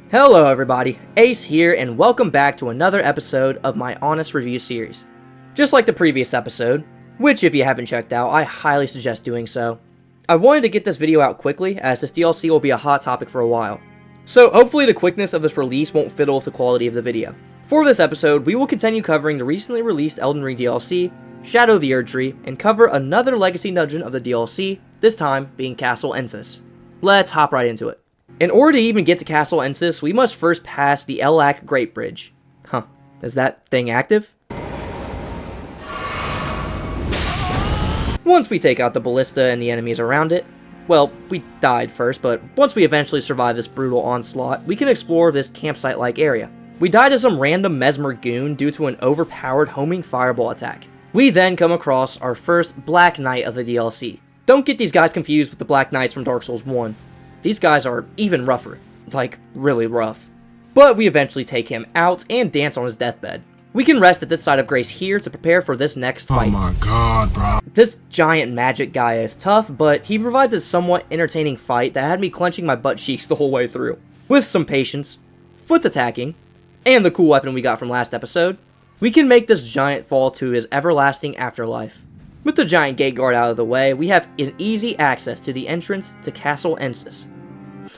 Hello everybody, Ace here, and welcome back to another episode of my Honest Review series. Just like the previous episode, which if you haven't checked out, I highly suggest doing so. I wanted to get this video out quickly, as this DLC will be a hot topic for a while. So hopefully the quickness of this release won't fiddle with the quality of the video. For this episode, we will continue covering the recently released Elden Ring DLC, Shadow of the Erdtree, and cover another legacy dungeon of the DLC, this time being Castle Ensis. Let's hop right into it. In order to even get to Castle Ensis, we must first pass the Elak Great Bridge. Huh, is that thing active? Once we take out the ballista and the enemies around it, well, we died first, but once we eventually survive this brutal onslaught, we can explore this campsite-like area. We die to some random mesmer goon due to an overpowered homing fireball attack. We then come across our first Black Knight of the DLC. Don't get these guys confused with the Black Knights from Dark Souls 1. These guys are even rougher, like really rough. But we eventually take him out and dance on his deathbed. We can rest at this side of grace here to prepare for this next fight. Oh my god, bro. This giant magic guy is tough, but he provides a somewhat entertaining fight that had me clenching my butt cheeks the whole way through. With some patience, foot attacking, and the cool weapon we got from last episode, we can make this giant fall to his everlasting afterlife. With the giant gate guard out of the way, we have an easy access to the entrance to Castle Ensis.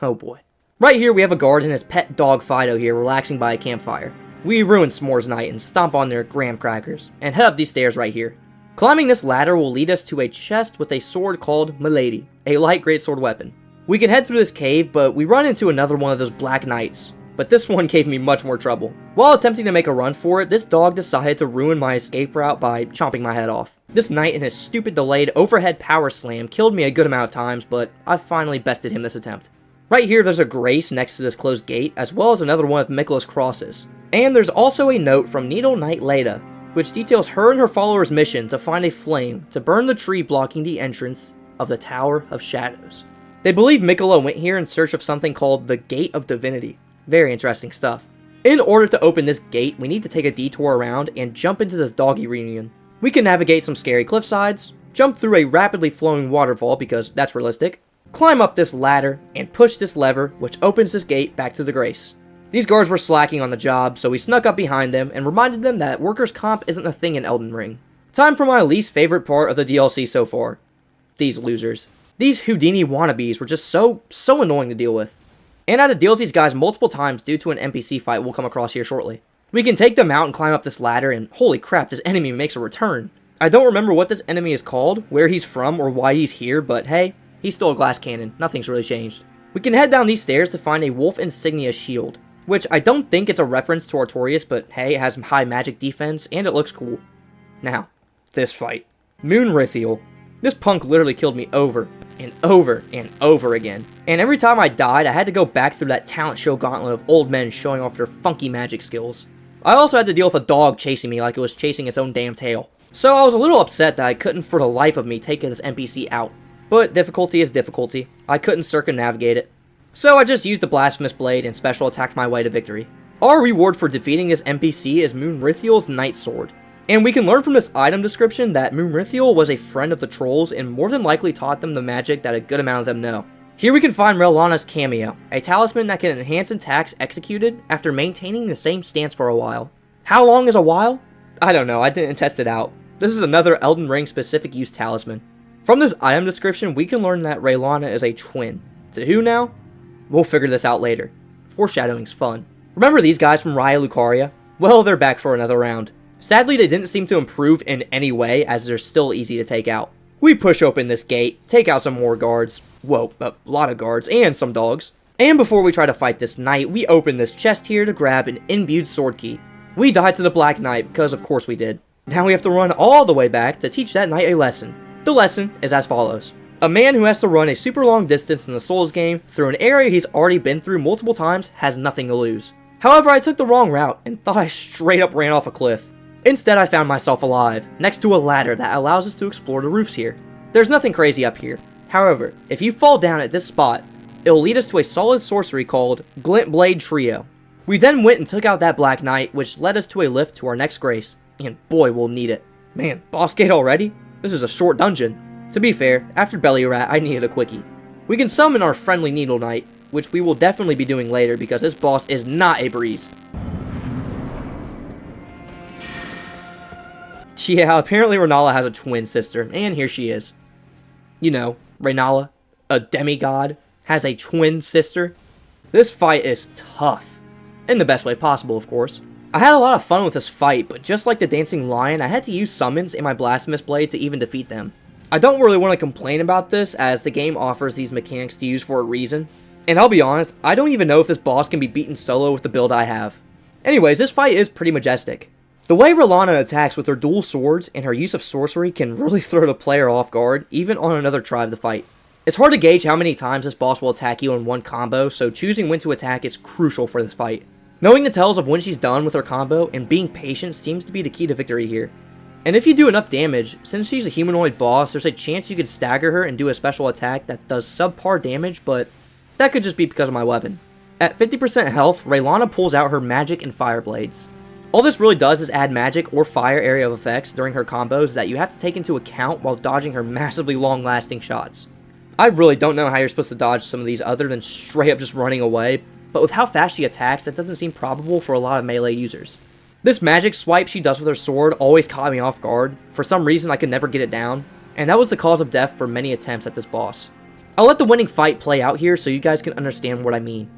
Oh boy. Right here we have a guard and his pet dog Fido here relaxing by a campfire. We ruin S'mores Night and stomp on their graham crackers, and head up these stairs right here. Climbing this ladder will lead us to a chest with a sword called Milady, a light greatsword weapon. We can head through this cave, but we run into another one of those Black Knights. But this one gave me much more trouble. While attempting to make a run for it, this dog decided to ruin my escape route by chomping my head off. This knight and his stupid delayed overhead power slam killed me a good amount of times, but I finally bested him this attempt. Right here there's a grace next to this closed gate, as well as another one of Miquella's crosses. And there's also a note from Needle Knight Leda, which details her and her followers' mission to find a flame to burn the tree blocking the entrance of the Tower of Shadows. They believe Miquella went here in search of something called the Gate of Divinity. Very interesting stuff. In order to open this gate, we need to take a detour around and jump into this doggy reunion. We can navigate some scary cliffsides, jump through a rapidly flowing waterfall because that's realistic, climb up this ladder, and push this lever which opens this gate back to the Grace. These guards were slacking on the job, so we snuck up behind them and reminded them that workers' comp isn't a thing in Elden Ring. Time for my least favorite part of the DLC so far. These losers. These Houdini wannabes were just so annoying to deal with. And I had to deal with these guys multiple times due to an NPC fight we'll come across here shortly. We can take them out and climb up this ladder, and holy crap, this enemy makes a return. I don't remember what this enemy is called, where he's from, or why he's here, but hey, he's still a glass cannon. Nothing's really changed. We can head down these stairs to find a wolf insignia shield, which I don't think it's a reference to Artorias, but hey, it has some high magic defense, and it looks cool. Now, this fight. Moonrithiel. This punk literally killed me over and over and over again. And every time I died, I had to go back through that talent show gauntlet of old men showing off their funky magic skills. I also had to deal with a dog chasing me like it was chasing its own damn tail. So I was a little upset that I couldn't for the life of me take this NPC out. But difficulty is difficulty. I couldn't circumnavigate it. So I just used the Blasphemous Blade and special attacked my way to victory. Our reward for defeating this NPC is Moonrithiel's Night Sword. And we can learn from this item description that Moonrithiel was a friend of the trolls and more than likely taught them the magic that a good amount of them know. Here we can find Relana's cameo, a talisman that can enhance attacks executed after maintaining the same stance for a while. How long is a while? I don't know, I didn't test it out. This is another Elden Ring specific use talisman. From this item description, we can learn that Relana is a twin. To who now? We'll figure this out later. Foreshadowing's fun. Remember these guys from Raya Lucaria? Well, they're back for another round. Sadly, they didn't seem to improve in any way, as they're still easy to take out. We push open this gate, take out some more guards. Whoa, a lot of guards, and some dogs. And before we try to fight this knight, we open this chest here to grab an imbued sword key. We died to the Black Knight, because of course we did. Now we have to run all the way back to teach that knight a lesson. The lesson is as follows. A man who has to run a super long distance in the Souls game through an area he's already been through multiple times has nothing to lose. However, I took the wrong route and thought I straight up ran off a cliff. Instead, I found myself alive, next to a ladder that allows us to explore the roofs here. There's nothing crazy up here. However, if you fall down at this spot, it'll lead us to a solid sorcery called Glint Blade Trio. We then went and took out that Black Knight, which led us to a lift to our next grace, and boy, we'll need it. Man, boss gate already? This is a short dungeon. To be fair, after Belly Rat, I needed a quickie. We can summon our friendly Needle Knight, which we will definitely be doing later because this boss is not a breeze. Yeah, apparently Renala has a twin sister, and here she is. You know, Renala, a demigod, has a twin sister. This fight is tough. In the best way possible, of course. I had a lot of fun with this fight, but just like the Dancing Lion, I had to use summons and my Blasphemous Blade to even defeat them. I don't really want to complain about this, as the game offers these mechanics to use for a reason. And I'll be honest, I don't even know if this boss can be beaten solo with the build I have. Anyways, this fight is pretty majestic. The way Relana attacks with her dual swords and her use of sorcery can really throw the player off guard, even on another try of the fight. It's hard to gauge how many times this boss will attack you in one combo, so choosing when to attack is crucial for this fight. Knowing the tells of when she's done with her combo and being patient seems to be the key to victory here. And if you do enough damage, since she's a humanoid boss, there's a chance you could stagger her and do a special attack that does subpar damage, but that could just be because of my weapon. At 50% health, Relana pulls out her magic and fire blades. All this really does is add magic or fire area of effects during her combos that you have to take into account while dodging her massively long-lasting shots. I really don't know how you're supposed to dodge some of these other than straight up just running away, but with how fast she attacks, that doesn't seem probable for a lot of melee users. This magic swipe she does with her sword always caught me off guard. For some reason I could never get it down, and that was the cause of death for many attempts at this boss. I'll let the winning fight play out here so you guys can understand what I mean.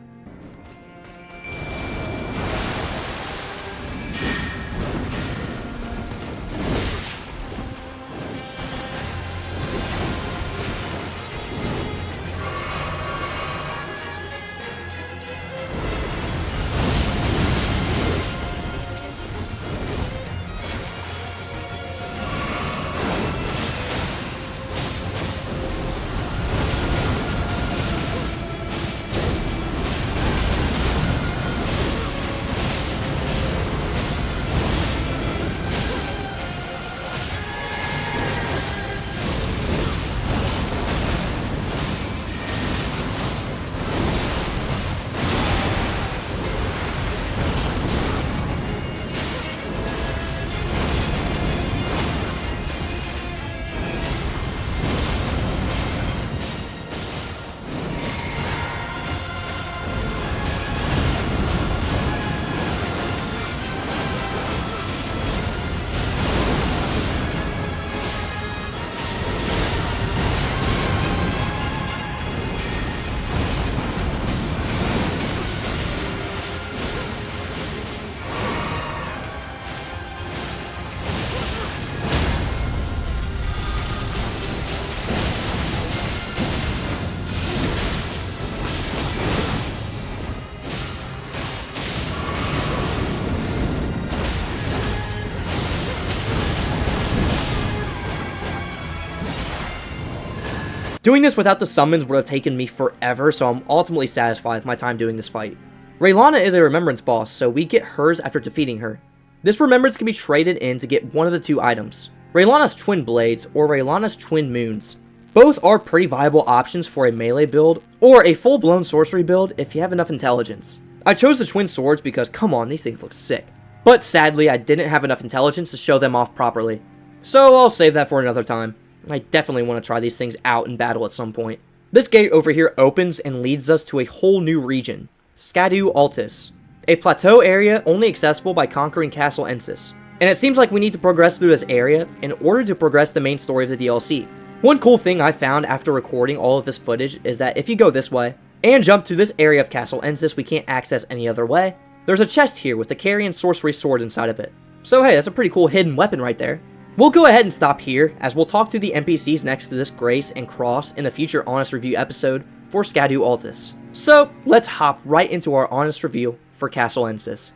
Doing this without the summons would have taken me forever, so I'm ultimately satisfied with my time doing this fight. Relana is a remembrance boss, so we get hers after defeating her. This remembrance can be traded in to get one of the two items, Relana's Twin Blades or Relana's Twin Moons. Both are pretty viable options for a melee build, or a full-blown sorcery build if you have enough intelligence. I chose the Twin Swords because, come on, these things look sick. But sadly, I didn't have enough intelligence to show them off properly. So I'll save that for another time. I definitely want to try these things out in battle at some point. This gate over here opens and leads us to a whole new region, Castle Ensis, a plateau area only accessible by conquering Castle Ensis. And it seems like we need to progress through this area in order to progress the main story of the DLC. One cool thing I found after recording all of this footage is that if you go this way, and jump to this area of Castle Ensis we can't access any other way, there's a chest here with the Carrion Sorcery Sword inside of it. So hey, that's a pretty cool hidden weapon right there. We'll go ahead and stop here, as we'll talk to the NPCs next to this Grace and Cross in a future honest review episode for Castle Ensis. So, let's hop right into our honest review for Castle Ensis.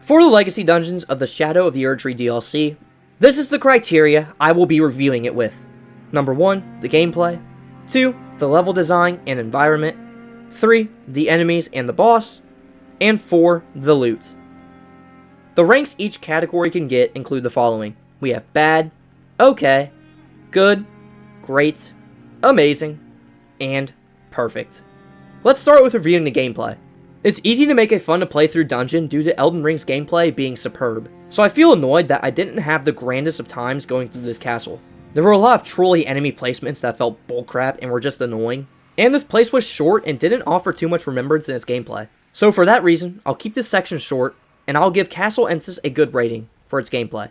For the Legacy Dungeons of the Shadow of the Erdtree DLC, this is the criteria I will be reviewing it with. Number 1, the gameplay. 2, the level design and environment. 3, the enemies and the boss. And 4, the loot. The ranks each category can get include the following. We have bad, okay, good, great, amazing, and perfect. Let's start with reviewing the gameplay. It's easy to make a fun to play through dungeon due to Elden Ring's gameplay being superb, so I feel annoyed that I didn't have the grandest of times going through this castle. There were a lot of trolly enemy placements that felt bullcrap and were just annoying, And this place was short and didn't offer too much remembrance in its gameplay. So for that reason, I'll keep this section short, and I'll give Castle Ensis a good rating for its gameplay.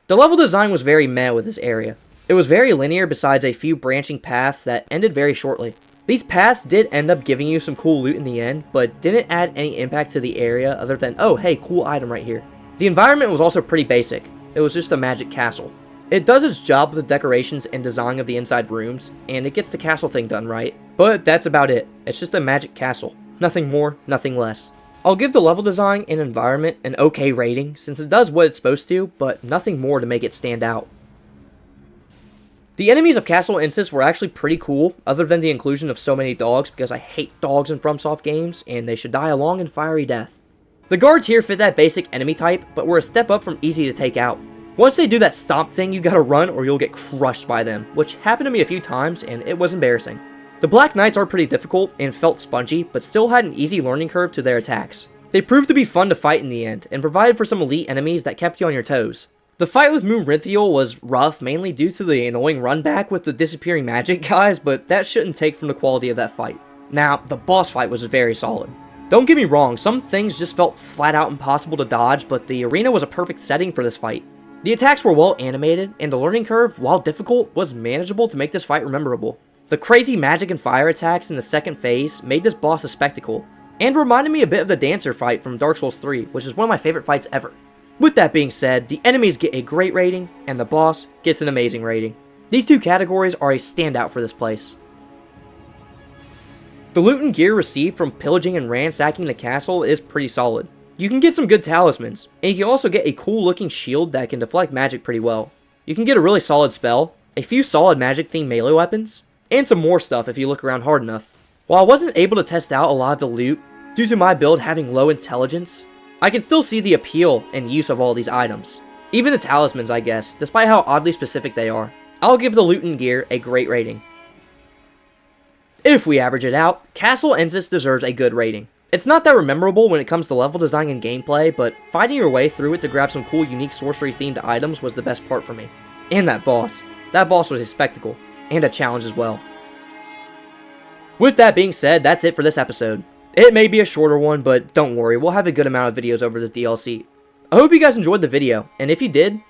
The level design was very meh with this area. It was very linear besides a few branching paths that ended very shortly. These paths did end up giving you some cool loot in the end, but didn't add any impact to the area other than, oh hey, cool item right here. The environment was also pretty basic. It was just a magic castle. It does its job with the decorations and design of the inside rooms, and it gets the castle thing done right, but that's about it. It's just a magic castle. Nothing more, nothing less. I'll give the level design and environment an okay rating since it does what it's supposed to, but nothing more to make it stand out. The enemies of Castle Ensis were actually pretty cool, other than the inclusion of so many dogs, because I hate dogs in FromSoft games, and they should die a long and fiery death. The guards here fit that basic enemy type, but were a step up from easy to take out. Once they do that stomp thing, you gotta run or you'll get crushed by them, which happened to me a few times, and it was embarrassing. The Black Knights are pretty difficult and felt spongy, but still had an easy learning curve to their attacks. They proved to be fun to fight in the end, and provided for some elite enemies that kept you on your toes. The fight with Moon Rinthiel was rough, mainly due to the annoying run back with the disappearing magic guys, but that shouldn't take from the quality of that fight. Now, the boss fight was very solid. Don't get me wrong, some things just felt flat out impossible to dodge, but the arena was a perfect setting for this fight. The attacks were well animated, and the learning curve, while difficult, was manageable to make this fight memorable. The crazy magic and fire attacks in the second phase made this boss a spectacle, and reminded me a bit of the Dancer fight from Dark Souls 3, which is one of my favorite fights ever. With that being said, the enemies get a great rating, and the boss gets an amazing rating. These two categories are a standout for this place. The loot and gear received from pillaging and ransacking the castle is pretty solid. You can get some good talismans, and you can also get a cool looking shield that can deflect magic pretty well. You can get a really solid spell, a few solid magic themed melee weapons, and some more stuff if you look around hard enough. While I wasn't able to test out a lot of the loot, due to my build having low intelligence, I can still see the appeal and use of all these items. Even the talismans, I guess, despite how oddly specific they are. I'll give the loot and gear a great rating. If we average it out, Castle Ensis deserves a good rating. It's not that memorable when it comes to level design and gameplay, but fighting your way through it to grab some cool unique sorcery themed items was the best part for me. And that boss. That boss was a spectacle, and a challenge as well. With that being said, that's it for this episode. It may be a shorter one, but don't worry, we'll have a good amount of videos over this DLC. I hope you guys enjoyed the video, and if you did,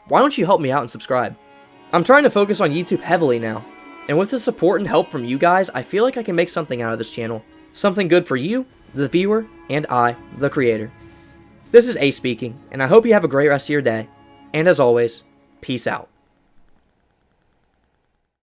why don't you help me out and subscribe? I'm trying to focus on YouTube heavily now, and with the support and help from you guys, I feel like I can make something out of this channel. Something good for you, the viewer, and I, the creator. This is Ace speaking, and I hope you have a great rest of your day, and as always, peace out.